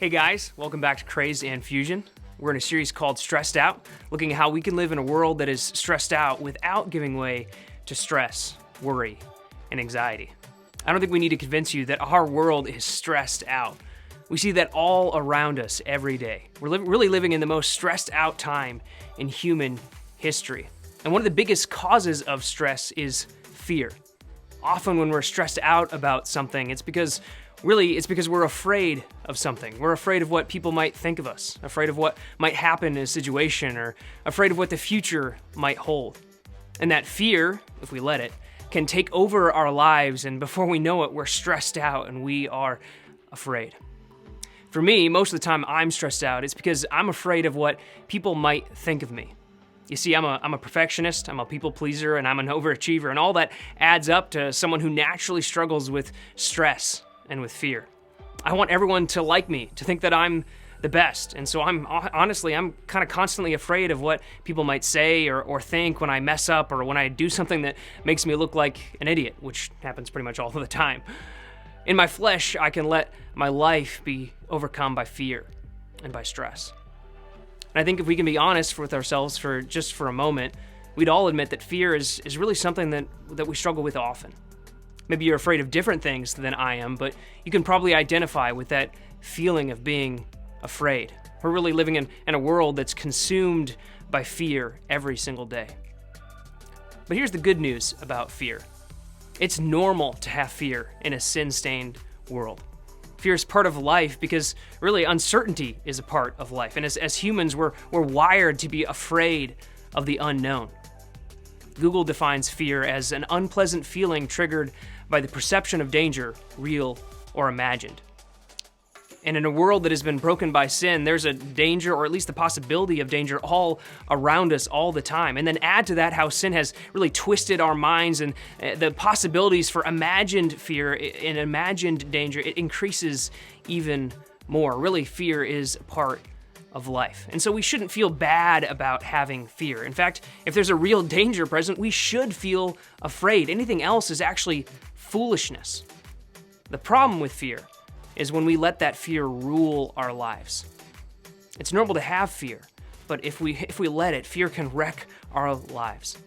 Hey guys, welcome back to Crazed and Fusion. We're in a series called Stressed Out, looking at how we can live in a world that is stressed out without giving way to stress, worry, and anxiety. I don't think we need to convince you that our world is stressed out. We see that all around us every day. We're really living in the most stressed out time in human history. And one of the biggest causes of stress is fear. Often when we're stressed out about something, it's because we're afraid of something. We're afraid of what people might think of us, afraid of what might happen in a situation, or afraid of what the future might hold. And that fear, if we let it, can take over our lives, and before we know it, we're stressed out and we are afraid. For me, most of the time I'm stressed out, it's because I'm afraid of what people might think of me. You see, I'm a perfectionist, I'm a people pleaser, and I'm an overachiever, and all that adds up to someone who naturally struggles with stress and with fear. I want everyone to like me, to think that I'm the best, and so I'm kind of constantly afraid of what people might say or think when I mess up or when I do something that makes me look like an idiot, which happens pretty much all of the time. In my flesh, I can let my life be overcome by fear and by stress. And I think if we can be honest with ourselves for a moment, we'd all admit that fear is really something that we struggle with often. Maybe you're afraid of different things than I am, but you can probably identify with that feeling of being afraid. We're really living in a world that's consumed by fear every single day. But here's the good news about fear. It's normal to have fear in a sin-stained world. Fear is part of life because really uncertainty is a part of life. And as humans, we're wired to be afraid of the unknown. Google defines fear as an unpleasant feeling triggered by the perception of danger, real or imagined. And in a world that has been broken by sin, there's a danger, or at least the possibility of danger, all around us all the time. And then add to that how sin has really twisted our minds, and the possibilities for imagined fear and imagined danger, it increases even more. Really, fear is a part of life. And so we shouldn't feel bad about having fear. In fact, if there's a real danger present, we should feel afraid. Anything else is actually foolishness. The problem with fear is when we let that fear rule our lives. It's normal to have fear, but if we let it, fear can wreck our lives.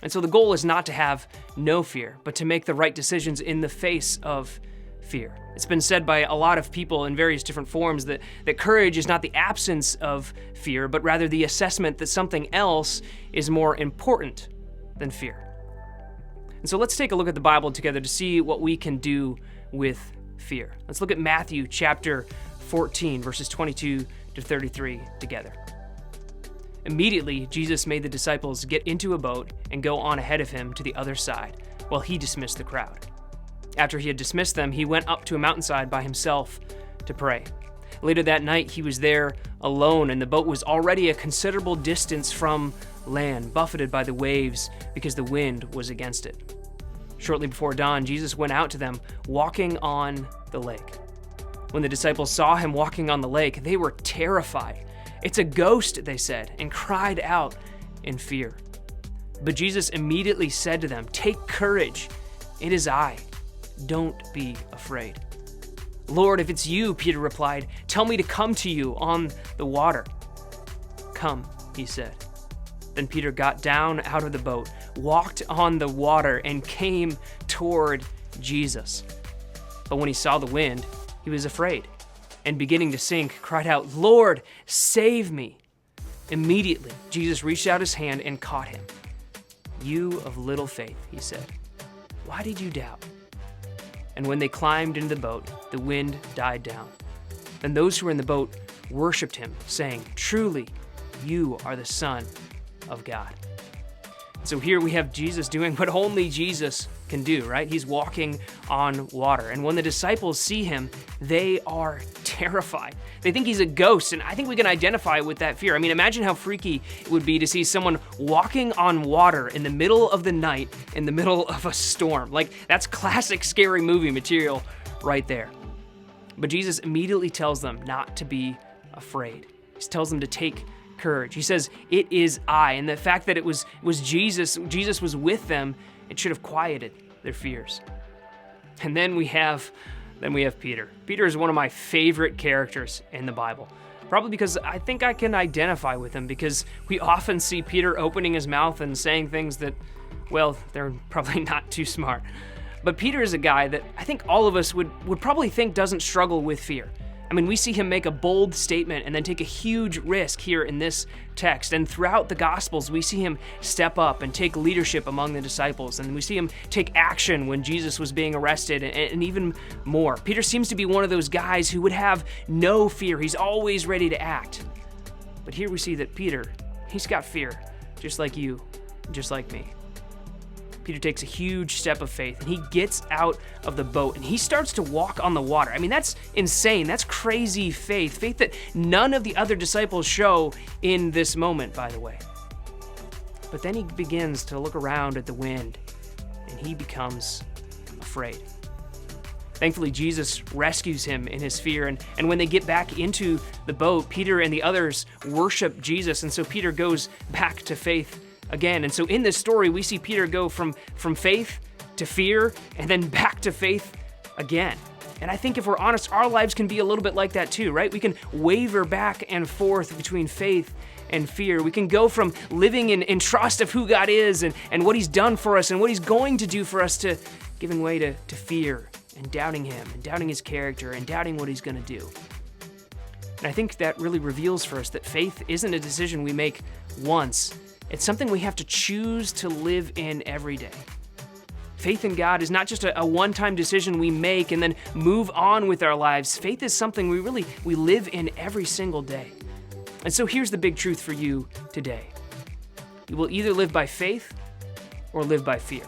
And so the goal is not to have no fear, but to make the right decisions in the face of fear. It's been said by a lot of people in various different forms that courage is not the absence of fear, but rather the assessment that something else is more important than fear. And so let's take a look at the Bible together to see what we can do with fear. Let's look at Matthew chapter 14, verses 22 to 33 together. Immediately, Jesus made the disciples get into a boat and go on ahead of him to the other side, while he dismissed the crowd. After he had dismissed them, he went up to a mountainside by himself to pray. Later that night, he was there alone, and the boat was already a considerable distance from land, buffeted by the waves because the wind was against it. Shortly before dawn, Jesus went out to them, walking on the lake. When the disciples saw him walking on the lake, they were terrified. "It's a ghost," they said, and cried out in fear. But Jesus immediately said to them, "Take courage, it is I. Don't be afraid." "Lord, if it's you," Peter replied, "tell me to come to you on the water." "Come," he said. Then Peter got down out of the boat, walked on the water, and came toward Jesus. But when he saw the wind, he was afraid, and beginning to sink, cried out, "Lord, save me." Immediately, Jesus reached out his hand and caught him. "You of little faith," he said, "why did you doubt?" And when they climbed into the boat, the wind died down. Then those who were in the boat worshipped him, saying, "Truly, you are the Son of God." So here we have Jesus doing what only Jesus can do, right? He's walking on water. And when the disciples see him, they are terrified. They think he's a ghost, and I think we can identify with that fear. I mean, imagine how freaky it would be to see someone walking on water in the middle of the night, in the middle of a storm. Like, that's classic scary movie material right there. But Jesus immediately tells them not to be afraid. He tells them to take courage. He says, "It is I." And the fact that it was Jesus was with them, it should have quieted their fears. And then we have Then we have Peter. Peter is one of my favorite characters in the Bible. Probably because I think I can identify with him, because we often see Peter opening his mouth and saying things that, well, they're probably not too smart. But Peter is a guy that I think all of us would probably think doesn't struggle with fear. I mean, we see him make a bold statement and then take a huge risk here in this text. And throughout the Gospels, we see him step up and take leadership among the disciples. And we see him take action when Jesus was being arrested and even more. Peter seems to be one of those guys who would have no fear. He's always ready to act. But here we see that Peter, he's got fear, just like you, just like me. Peter takes a huge step of faith, and he gets out of the boat and he starts to walk on the water. I mean, that's insane. That's crazy faith that none of the other disciples show in this moment, by the way. But then he begins to look around at the wind, and he becomes afraid. Thankfully, Jesus rescues him in his fear, and when they get back into the boat, Peter and the others worship Jesus, and so Peter goes back to faith again. And so in this story, we see Peter go from faith to fear and then back to faith again. And I think if we're honest, our lives can be a little bit like that too, right? We can waver back and forth between faith and fear. We can go from living in trust of who God is and what he's done for us and what he's going to do for us to giving way to fear and doubting him and doubting his character and doubting what he's going to do. And I think that really reveals for us that faith isn't a decision we make once. It's something we have to choose to live in every day. Faith in God is not just a one-time decision we make and then move on with our lives. Faith is something we live in every single day. And so here's the big truth for you today. You will either live by faith or live by fear.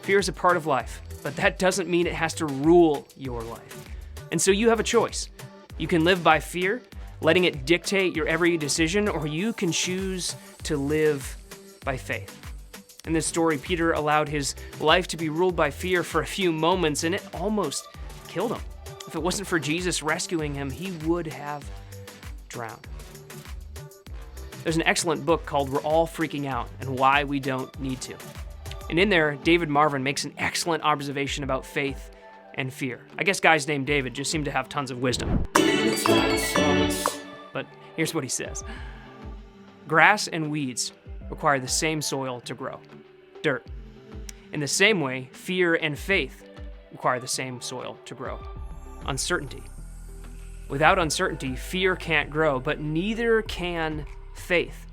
Fear is a part of life, but that doesn't mean it has to rule your life. And so you have a choice. You can live by fear, letting it dictate your every decision, or you can choose to live by faith. In this story, Peter allowed his life to be ruled by fear for a few moments, and it almost killed him. If it wasn't for Jesus rescuing him, he would have drowned. There's an excellent book called We're All Freaking Out and Why We Don't Need to. And in there, David Marvin makes an excellent observation about faith and fear. I guess guys named David just seem to have tons of wisdom. But here's what he says. Grass and weeds require the same soil to grow, dirt. In the same way, fear and faith require the same soil to grow, uncertainty. Without uncertainty, fear can't grow, but neither can faith.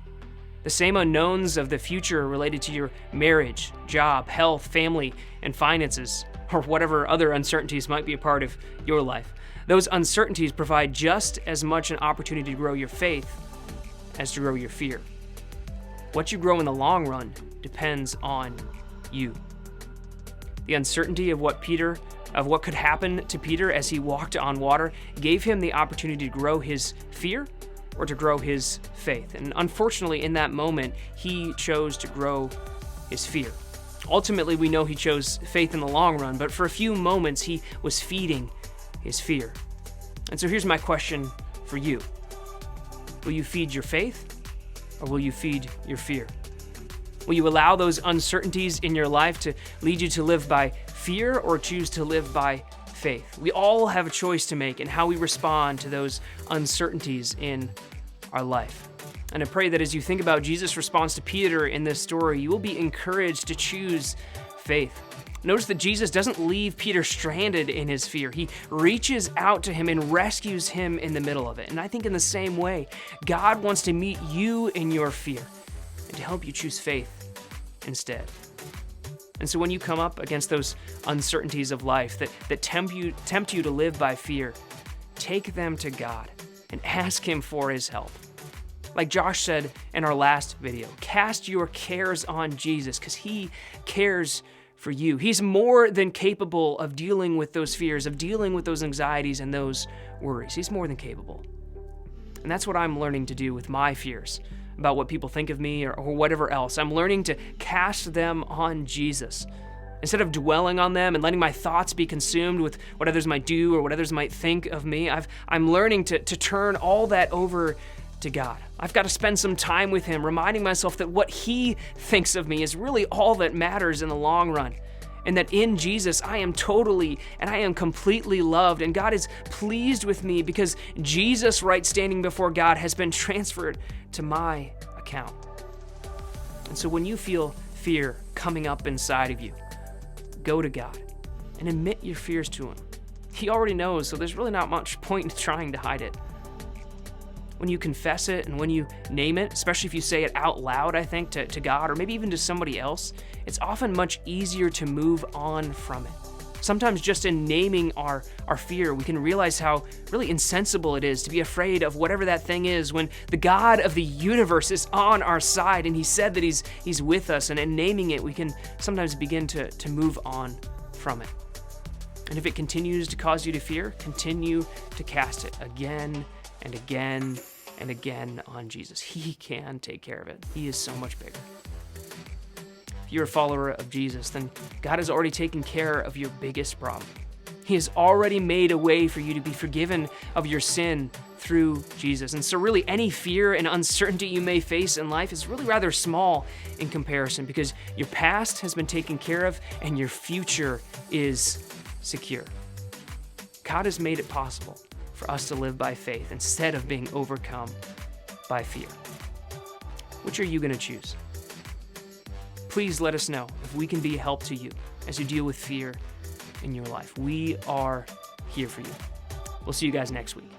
The same unknowns of the future related to your marriage, job, health, family, and finances, or whatever other uncertainties might be a part of your life. Those uncertainties provide just as much an opportunity to grow your faith as to grow your fear. What you grow in the long run depends on you. The uncertainty of what could happen to Peter as he walked on water gave him the opportunity to grow his fear or to grow his faith. And unfortunately, in that moment, he chose to grow his fear. Ultimately, we know he chose faith in the long run, but for a few moments, he was feeding his fear. And so here's my question for you. Will you feed your faith or will you feed your fear? Will you allow those uncertainties in your life to lead you to live by fear or choose to live by faith? We all have a choice to make in how we respond to those uncertainties in our life. And I pray that as you think about Jesus' response to Peter in this story, you will be encouraged to choose faith. Notice that Jesus doesn't leave Peter stranded in his fear. He reaches out to him and rescues him in the middle of it. And I think in the same way, God wants to meet you in your fear and to help you choose faith instead. And so when you come up against those uncertainties of life that tempt you to live by fear, take them to God and ask him for his help. Like Josh said in our last video, cast your cares on Jesus because he cares for you. He's more than capable of dealing with those fears, of dealing with those anxieties and those worries. He's more than capable. And that's what I'm learning to do with my fears about what people think of me or whatever else. I'm learning to cast them on Jesus. Instead of dwelling on them and letting my thoughts be consumed with what others might do or what others might think of me, I'm learning to turn all that over to God. I've got to spend some time with him, reminding myself that what he thinks of me is really all that matters in the long run, and that in Jesus I am totally and I am completely loved, and God is pleased with me because Jesus' right standing before God has been transferred to my account. And so when you feel fear coming up inside of you, go to God and admit your fears to Him. He already knows, so there's really not much point in trying to hide it. When you confess it and when you name it, especially if you say it out loud, I think, to God or maybe even to somebody else, it's often much easier to move on from it. Sometimes just in naming our fear, we can realize how really insensible it is to be afraid of whatever that thing is when the God of the universe is on our side and He said that He's with us. And in naming it, we can sometimes begin to move on from it. And if it continues to cause you to fear, continue to cast it again and again and again on Jesus. He can take care of it. He is so much bigger. If you're a follower of Jesus, then God has already taken care of your biggest problem. He has already made a way for you to be forgiven of your sin through Jesus. And so really any fear and uncertainty you may face in life is really rather small in comparison because your past has been taken care of and your future is secure. God has made it possible for us to live by faith instead of being overcome by fear. Which are you going to choose? Please let us know if we can be a help to you as you deal with fear in your life. We are here for you. We'll see you guys next week.